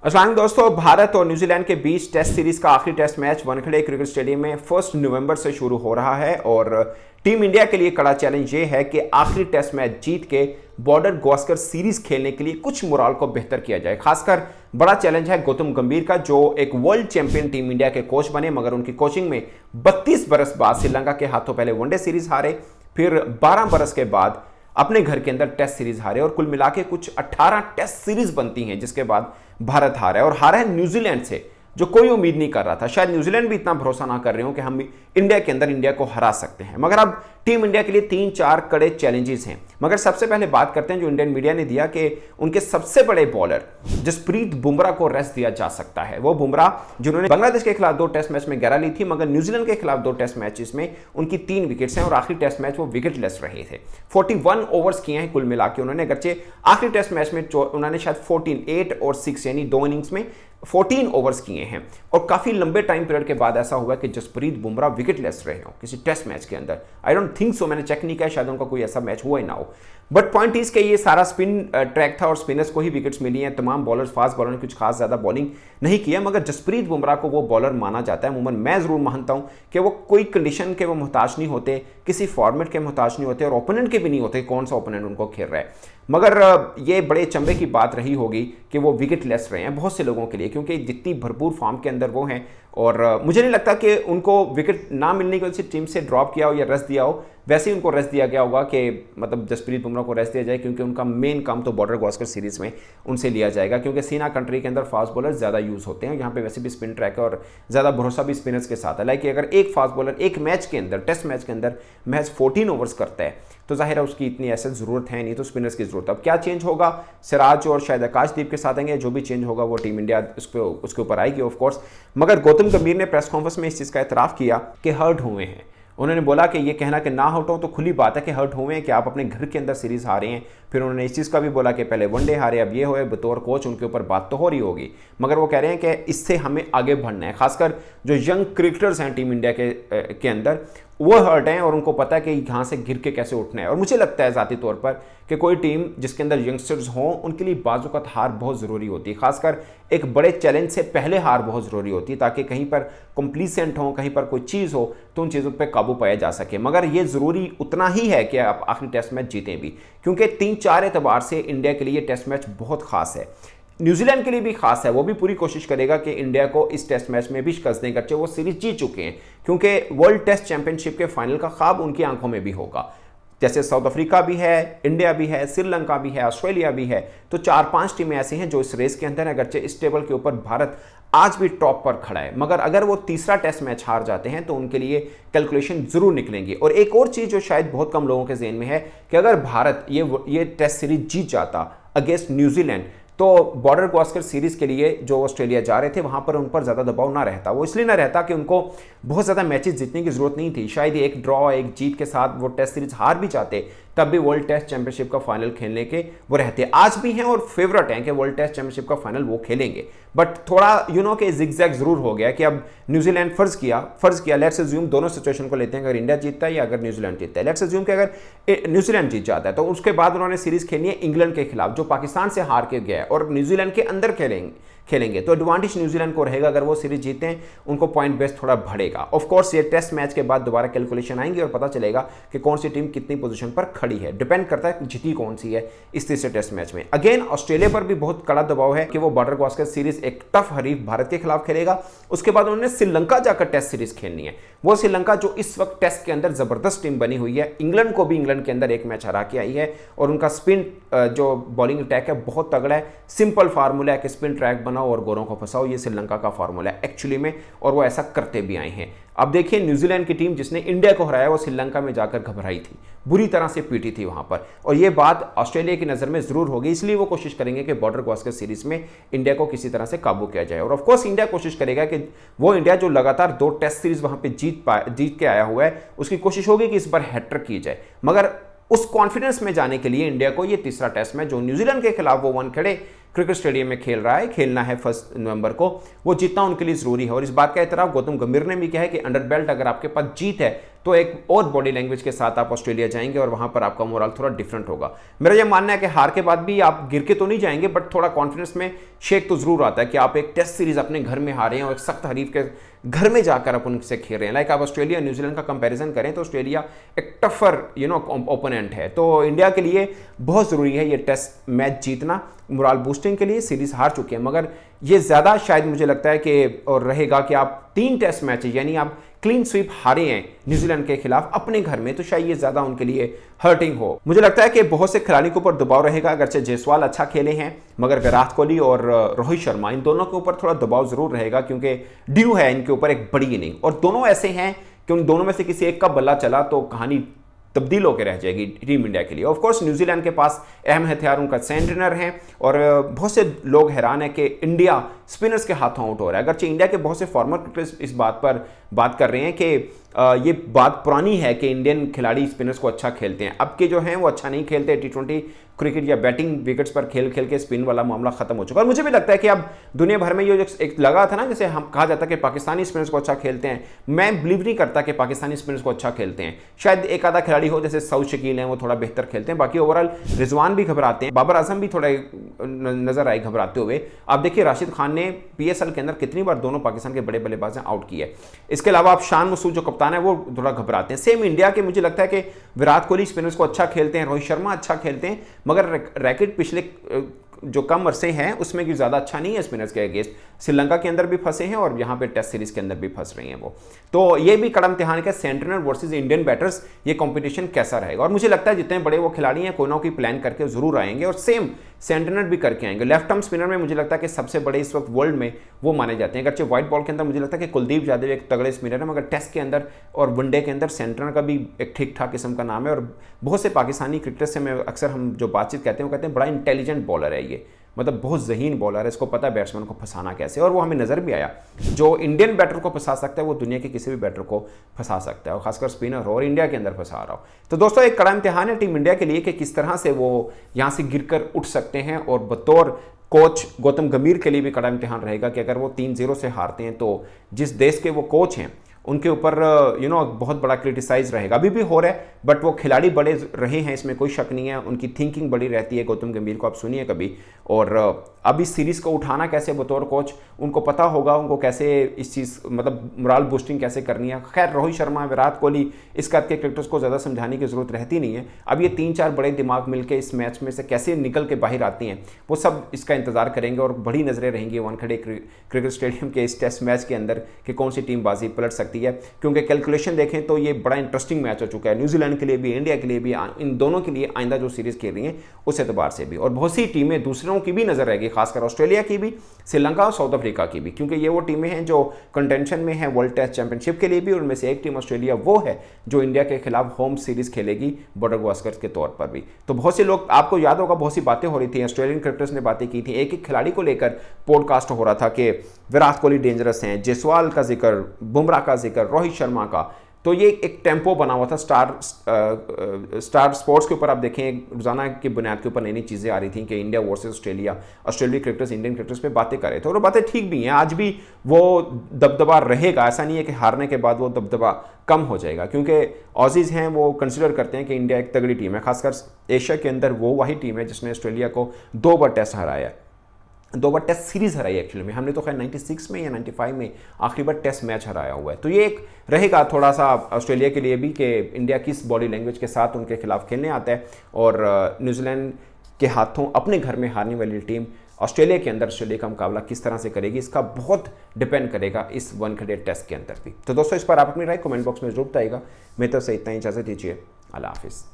अस्सलाम दोस्तों, भारत और न्यूजीलैंड के बीच टेस्ट सीरीज का आखिरी test match Wankhede cricket stadium में 1 नवंबर से शुरू हो रहा है और टीम इंडिया के लिए कड़ा चैलेंज ये है कि आखिरी टेस्ट मैच जीत के बॉर्डर गावस्कर सीरीज खेलने के लिए कुछ मोराल को बेहतर किया जाए। खासकर बड़ा चैलेंज है गौतम गंभीर का, जो एक वर्ल्ड चैंपियन टीम इंडिया के कोच बने, मगर उनकी कोचिंग में 32 बरस बाद श्रीलंका के हाथों पहले वनडे सीरीज हारे, फिर 12 बरस के बाद अपने घर के अंदर टेस्ट सीरीज हारे और कुल मिला के कुछ 18 टेस्ट सीरीज बनती हैं, जिसके बाद भारत हारा है और हारा है न्यूजीलैंड से, जो कोई उम्मीद नहीं कर रहा था। शायद न्यूजीलैंड भी इतना भरोसा ना कर रहे हो कि हम इंडिया के अंदर इंडिया को हरा सकते हैं। मगर अब टीम इंडिया के लिए 3-4 कड़े चैलेंजेस हैं। मगर सबसे पहले बात करते हैं जो इंडियन मीडिया ने दिया कि उनके सबसे बड़े बॉलर जसप्रीत बुमराह को रेस्ट दिया जा सकता है। वो बुमराह जिन्होंने बांग्लादेश के खिलाफ 2 टेस्ट मैच में 11 ली थी, मगर न्यूजीलैंड के खिलाफ 2 टेस्ट मैचेस में उनकी 3 विकेट्स हैं और आखिरी टेस्ट मैच वो विकेटलेस रहे थे। 41 ओवर्स किए हैं कुल मिला के उन्होंने, अगरचे आखिरी टेस्ट मैच में उन्होंने शायद 8 और 6 यानी 2 इनिंग्स में 14 ओवर्स किए हैं और काफी लंबे टाइम पीरियड के बाद ऐसा हुआ कि जसप्रीत बुमराह विकेटलेस रहे हो किसी टेस्ट मैच के अंदर। आई डोंट थिंक सो, मैंने चेक नहीं किया, शायद उनका कोई ऐसा मैच हुआ ही ना हो। बट पॉइंट इज के ये सारा स्पिन ट्रैक था और स्पिनर्स को ही विकेट्स मिली हैं। तमाम बॉलर्स, फास्ट बॉलर ने कुछ खास ज्यादा बॉलिंग नहीं किया, मगर जसप्रीत बुमराह को वो बॉलर माना जाता है। अमूमन मैं जरूर मानता हूं कि वो कोई कंडीशन के वो मोहताज नहीं होते, किसी फॉर्मेट के मोहताज नहीं होते और ओपोनेंट के भी नहीं होते, कौन सा ओपोनेंट उनको खेल रहा है। मगर ये बड़े चंबे की बात रही होगी कि वो विकेटलेस रहे हैं बहुत से लोगों के लिए, क्योंकि जितनी भरपूर फॉर्म के अंदर वो हैं और मुझे नहीं लगता कि उनको विकेट ना मिलने की वजह से टीम से ड्रॉप किया हो या रेस्ट दिया हो। वैसे ही उनको रेस्ट दिया गया होगा कि मतलब जसप्रीत बुमराह को रेस्ट दिया जाए, क्योंकि उनका मेन काम तो बॉर्डर गावस्कर सीरीज में उनसे लिया जाएगा, क्योंकि सीना कंट्री के अंदर फास्ट बॉलर ज़्यादा यूज़ होते हैं। यहाँ पे वैसे भी स्पिन ट्रैक है और ज़्यादा भरोसा भी स्पिनर्स के साथ है। लाइक अगर एक फास्ट बॉलर एक मैच के अंदर, टेस्ट मैच के अंदर महज 14 ओवर्स करता है तो जाहिर है उसकी इतनी ऐसे ज़रूरत है नहीं, तो स्पिनर्स की ज़रूरत। अब क्या चेंज होगा, सिराज और शायद आकाशदीप के साथ आएंगे, जो भी चेंज होगा वो टीम इंडिया उसके ऊपर आएगी ऑफ कोर्स। मगर गौतम गंभीर ने प्रेस कॉन्फ्रेंस में इस चीज़ का एतराफ़ किया कि हर्ट हुए हैं। उन्होंने बोला कि ये कहना कि ना हर्ट हो तो खुली बात है कि हर्ट हुए हैं कि आप अपने घर के अंदर सीरीज हारे हैं। फिर उन्होंने इस चीज़ का भी बोला कि पहले वनडे हारे, अब ये होए, बतौर कोच उनके ऊपर बात तो हो रही होगी, मगर वो कह रहे हैं कि इससे हमें आगे बढ़ना है। खासकर जो यंग क्रिकेटर्स हैं टीम इंडिया के अंदर वो हर्ट हैं और उनको पता है कि यहाँ से गिर के कैसे उठना है। और मुझे लगता है ज़ाती तौर पर कि कोई टीम जिसके अंदर यंगस्टर्स हों उनके लिए बाजुकात हार बहुत ज़रूरी होती है। खासकर एक बड़े चैलेंज से पहले हार बहुत ज़रूरी होती है, ताकि कहीं पर कंप्लीसेंट हो, कहीं पर कोई चीज़ हो तो उन चीज़ों पर काबू पाया जा सके। मगर ये ज़रूरी उतना ही है कि आप आखिरी टेस्ट मैच जीतें भी, क्योंकि 3-4 एतबार से इंडिया के लिए टेस्ट मैच बहुत खास है। न्यूजीलैंड के लिए भी खास है, वो भी पूरी कोशिश करेगा कि इंडिया को इस टेस्ट मैच में भी शिकस्त दें, करके वो सीरीज जीत चुके हैं, क्योंकि वर्ल्ड टेस्ट चैंपियनशिप के फाइनल का ख्वाब उनकी आंखों में भी होगा। जैसे साउथ अफ्रीका भी है, इंडिया भी है, श्रीलंका भी है, ऑस्ट्रेलिया भी है, तो 4-5 टीमें ऐसी हैं जो इस रेस के अंदर है। अगरचे इस टेबल के ऊपर भारत आज भी टॉप पर खड़ा है, मगर अगर वो तीसरा टेस्ट मैच हार जाते हैं तो उनके लिए कैलकुलेशन जरूर निकलेंगी। और एक और चीज़ जो शायद बहुत कम लोगों के ज़हन में है कि अगर भारत ये टेस्ट सीरीज जीत जाता अगेंस्ट न्यूजीलैंड, तो बॉर्डर गावस्कर सीरीज के लिए जो ऑस्ट्रेलिया जा रहे थे वहां पर उन पर ज़्यादा दबाव ना रहता। वो इसलिए ना रहता कि उनको बहुत ज़्यादा मैचेस जीतने की ज़रूरत नहीं थी। शायद एक ड्रॉ, एक जीत के साथ वो टेस्ट सीरीज हार भी जाते, तब भी वर्ल्ड टेस्ट चैंपियनशिप का फाइनल खेलने के वो रहते। आज भी हैं और फेवरेट हैं कि वर्ल्ड टेस्ट चैंपियनशिप का फाइनल वो खेलेंगे। बट थोड़ा के जिगजैग जरूर हो गया कि अब न्यूजीलैंड फर्ज किया लेट्स अज्यूम, दोनों सिचुएशन को लेते हैं, अगर इंडिया जीतता है या अगर न्यूजीलैंड जीतता है। लेट्स अज्यूम कि अगर न्यूजीलैंड जीत जाता है तो उसके बाद उन्होंने सीरीज खेलनी है इंग्लैंड के खिलाफ, जो पाकिस्तान से हार के गया है और न्यूजीलैंड के अंदर खेलेंगे, तो एडवांटेज न्यूजीलैंड को रहेगा। अगर वो सीरीज जीते हैं उनको पॉइंट बेस थोड़ा बढ़ेगा। ऑफ कोर्स ये टेस्ट मैच के बाद दोबारा कैलकुलेशन आएंगी और पता चलेगा कि कौन सी टीम कितनी पोजीशन पर खड़ी है, डिपेंड करता है जीती कौन सी है इस तीसरे टेस्ट मैच में। अगेन ऑस्ट्रेलिया पर भी बहुत कड़ा दबाव है कि वो बॉर्डर गावस्कर सीरीज एक टफ हरीफ भारत के खिलाफ खेलेगा। उसके बाद उन्होंने श्रीलंका जाकर टेस्ट सीरीज खेलनी है। वो श्रीलंका जो इस वक्त टेस्ट के अंदर जबरदस्त टीम बनी हुई है, इंग्लैंड को भी इंग्लैंड के अंदर एक मैच हरा के आई है और उनका स्पिन जो बॉलिंग अटैक है बहुत तगड़ा है। सिंपल फार्मूला है कि स्पिन ट्रैक बनाओ और गोरों को फंसाओ, ये श्रीलंका का फार्मूला है एक्चुअली में, और वो ऐसा करते भी आए हैं। अब देखिए न्यूजीलैंड की टीम जिसने इंडिया को हराया वो श्रीलंका में जाकर घबराई थी, बुरी तरह से पीटी थी वहां पर, और ये बात ऑस्ट्रेलिया की नजर में जरूर होगी। इसलिए वो कोशिश करेंगे कि बॉर्डर गावस्कर सीरीज में इंडिया को किसी तरह से काबू किया जाए। और ऑफ कोर्स इंडिया कोशिश करेगा कि वो इंडिया जो लगातार 2 टेस्ट सीरीज वहां पे जीत के आया हुआ है, उसकी कोशिश होगी कि इस बार हैट्रिक की जाए। मगर उस कॉन्फिडेंस में जाने के लिए इंडिया को ये तीसरा टेस्ट मैच जो न्यूजीलैंड के खिलाफ वो वानखेड़े क्रिकेट स्टेडियम में खेलना है 1 नवंबर को, वो जीतना उनके लिए जरूरी है। और इस बात का एतराफ गौतम गंभीर ने भी किया है कि अंडर बेल्ट अगर आपके पास जीत है तो एक और बॉडी लैंग्वेज के साथ आप ऑस्ट्रेलिया जाएंगे और वहां पर आपका मोरल थोड़ा डिफरेंट होगा। मेरा यह मानना है कि हार के बाद भी आप गिर के तो नहीं जाएंगे, बट थोड़ा कॉन्फिडेंस में शेक तो जरूर आता है कि आप एक टेस्ट सीरीज अपने घर में हारे हैं और एक सख्त हरीफ के घर में जाकर आप उनसे खेल रहे हैं। लाइक आप ऑस्ट्रेलिया न्यूजीलैंड का कंपैरिजन करें तो ऑस्ट्रेलिया एक टफर ओपोनेंट है। तो इंडिया के लिए बहुत ज़रूरी है ये टेस्ट मैच जीतना मोरल बूस्टिंग के लिए। सीरीज हार चुके हैं, मगर ये ज़्यादा शायद मुझे लगता है कि और रहेगा कि आप 3 टेस्ट मैच यानी आप क्लीन स्वीप हारे हैं न्यूजीलैंड के खिलाफ अपने घर में, तो शायद ये ज़्यादा उनके लिए हर्टिंग हो। मुझे लगता है कि बहुत से खिलाड़ी के ऊपर दबाव रहेगा। अगरचे जायसवाल अच्छा खेले हैं, मगर विराट कोहली और रोहित शर्मा इन दोनों के ऊपर थोड़ा दबाव जरूर रहेगा, क्योंकि ड्यू है इनके ऊपर एक बड़ी इनिंग। और दोनों ऐसे हैं कि उन दोनों में से किसी एक का बल्ला चला तो कहानी तब्दील होकर रह जाएगी टीम इंडिया के लिए। ऑफ कोर्स न्यूजीलैंड के पास अहम हथियार उनका सेंटनर है, और बहुत से लोग हैरान है कि इंडिया स्पिनर्स के हाथों आउट हो रहा है। अगरचे इंडिया के बहुत से फॉर्मर क्रिकेटर्स इस बात पर बात कर रहे हैं कि ये बात पुरानी है कि इंडियन खिलाड़ी स्पिनर्स को अच्छा खेलते हैं, अब के जो हैं वो अच्छा नहीं खेलते। T20 क्रिकेट या बैटिंग विकेट्स पर खेल खेल के स्पिन वाला मामला खत्म हो चुका है। और मुझे भी लगता है कि अब दुनिया भर में ये जो एक लगा था ना, जैसे हम कहा जाता है कि पाकिस्तानी स्पिनर्स को अच्छा खेलते हैं, मैं बिलीव नहीं करता कि पाकिस्तानी स्पिनर्स को अच्छा खेलते हैं। शायद एक आधा खिलाड़ी हो जैसे सऊद शकील हैं, वो थोड़ा बेहतर खेलते हैं, बाकी ओवरऑल रिजवान भी घबराते हैं, बाबर आजम भी थोड़े नजर आए घबराते हुए। आप देखिए राशिद खान ने PSL के अंदर कितनी बार दोनों पाकिस्तान के बड़े बल्लेबाज आउट किए। इसके अलावा आप शान मसूद जो कप्तान है वो थोड़ा घबराते हैं। सेम इंडिया के मुझे लगता है कि विराट कोहली स्पिनर्स को अच्छा खेलते हैं, रोहित शर्मा अच्छा खेलते हैं, मगर रैकेट पिछले जो कम अरसे हैं उसमें भी ज़्यादा अच्छा नहीं है स्पिनर्स के अगेंस्ट। श्रीलंका के अंदर भी फंसे हैं और यहाँ पे टेस्ट सीरीज के अंदर भी फंस रही हैं वो। तो ये भी कड़ा इम्तिहान है सेंटनर वर्सेस इंडियन बैटर्स, ये कंपटीशन कैसा रहेगा। और मुझे लगता है जितने बड़े वो खिलाड़ी हैं कोई ना कोई प्लान करके जरूर आएंगे और सेम सेंटनर भी करके आएंगे। लेफ्ट आर्म स्पिनर में मुझे लगता है कि सबसे बड़े इस वक्त वर्ल्ड में वो माने जाते हैं। अगरचे व्हाइट बॉल के अंदर मुझे लगता है कि कुलदीप यादव एक तगड़े स्पिनर है, मगर टेस्ट के अंदर और वनडे के अंदर सेंटनर का भी एक ठीक ठाक किस्म का नाम है। और बहुत से पाकिस्तानी क्रिकेटर्स से मैं अक्सर हम जो बातचीत कहते हैं वो कहते हैं बड़ा इंटेलिजेंट बॉलर है ये, मतलब बहुत ज़हीन बॉलर है, इसको पता है बैट्समैन को फंसाना कैसे। और वो हमें नज़र भी आया, जो इंडियन बैटर को फंसा सकता है वो दुनिया के किसी भी बैटर को फंसा सकता है, और खासकर स्पिनर हो और इंडिया के अंदर फंसा रहा हो। तो दोस्तों एक कड़ा इम्तिहान है टीम इंडिया के लिए कि किस तरह से वो यहाँ से गिरकर उठ सकते हैं। और बतौर कोच गौतम गंभीर के लिए भी कड़ा इम्तिहान रहेगा कि अगर वो 3-0 से हारते हैं तो जिस देश के वो कोच हैं उनके ऊपर बहुत बड़ा क्रिटिसाइज रहेगा। अभी भी हो रहा है, बट वो खिलाड़ी बड़े रहे हैं, इसमें कोई शक नहीं है, उनकी थिंकिंग बड़ी रहती है। गौतम गंभीर को आप सुनिए कभी, और अब इस सीरीज़ को उठाना कैसे बतौर कोच उनको पता होगा, उनको कैसे इस चीज़ मतलब मोरल बूस्टिंग कैसे करनी है। खैर रोहित शर्मा विराट कोहली इस कद के क्रिकेटर्स को ज़्यादा समझाने की ज़रूरत रहती नहीं है। अब ये 3-4 बड़े दिमाग मिलकर इस मैच में से कैसे निकल के बाहर आती हैं वो सब इसका इंतजार करेंगे, और बड़ी नज़रें रहेंगी वानखेड़े क्रिकेट स्टेडियम के इस टेस्ट मैच के अंदर कि कौन सी टीम बाजी पलट सकती है। क्योंकि कैलकुलेशन देखें तो ये बड़ा इंटरेस्टिंग मैच हो चुका है न्यूजीलैंड के लिए भी, इंडिया के लिए भी, इन दोनों के लिए आइंदा जो सीरीज़ खेल रही हैं उस एतबार से भी। और बहुत सी टीमें दूसरों की भी नज़र रहेगी, खासकर ऑस्ट्रेलिया की भी, श्रीलंका और साउथ अफ्रीका की भी, क्योंकि ये वो टीमें हैं जो कंटेंशन में हैं वर्ल्ड टेस्ट चैंपियनशिप के लिए भी। उनमें से एक टीम ऑस्ट्रेलिया वो है जो इंडिया के खिलाफ होम सीरीज खेलेगी बॉर्डर गावस्कर के तौर पर भी। तो बहुत से लोग, आपको याद होगा बहुत सी बातें हो रही थी, ऑस्ट्रेलियन क्रिकेटर्स ने बातें की थी, एक एक खिलाड़ी को लेकर पॉडकास्ट हो रहा था कि विराट कोहली डेंजरस हैं, जायसवाल का जिक्र, बुमराह का जिक्र, रोहित शर्मा का। तो ये एक टेम्पो बना हुआ था स्टार स्पोर्ट्स के ऊपर। आप देखें रोजाना की बुनियाद के ऊपर नई नई चीज़ें आ रही थी कि India versus Australia, Australia cricketers Indian cricketers पे बातें कर रहे थे, और वो बातें ठीक भी हैं। आज भी वो दबदबा रहेगा, ऐसा नहीं है कि हारने के बाद वो दबदबा कम हो जाएगा, क्योंकि ऑजीज हैं वो कंसिडर करते हैं कि इंडिया एक तगड़ी टीम है। खासकर एशिया के अंदर वो वही टीम है जिसने ऑस्ट्रेलिया को 2 बार टेस्ट हराया है, 2 बार टेस्ट सीरीज हराई एक्चुअली में। हमने तो खैर 96 में या 95 में आखिरी बार टेस्ट मैच हराया हुआ है। तो ये एक रहेगा थोड़ा सा ऑस्ट्रेलिया के लिए भी कि इंडिया किस बॉडी लैंग्वेज के साथ उनके खिलाफ खेलने आता है, और न्यूजीलैंड के हाथों अपने घर में हारने वाली टीम ऑस्ट्रेलिया के अंदर ऑस्ट्रेलिया का मुकाबला किस तरह से करेगी, इसका बहुत डिपेंड करेगा इस वानखेड़े टेस्ट के अंदर भी। तो दोस्तों इस पर आप अपनी राय कमेंट बॉक्स में जरूर बताइएगा। मैं तो सही इतना ही इजाज़त दीजिए, अल्लाह हाफिज़।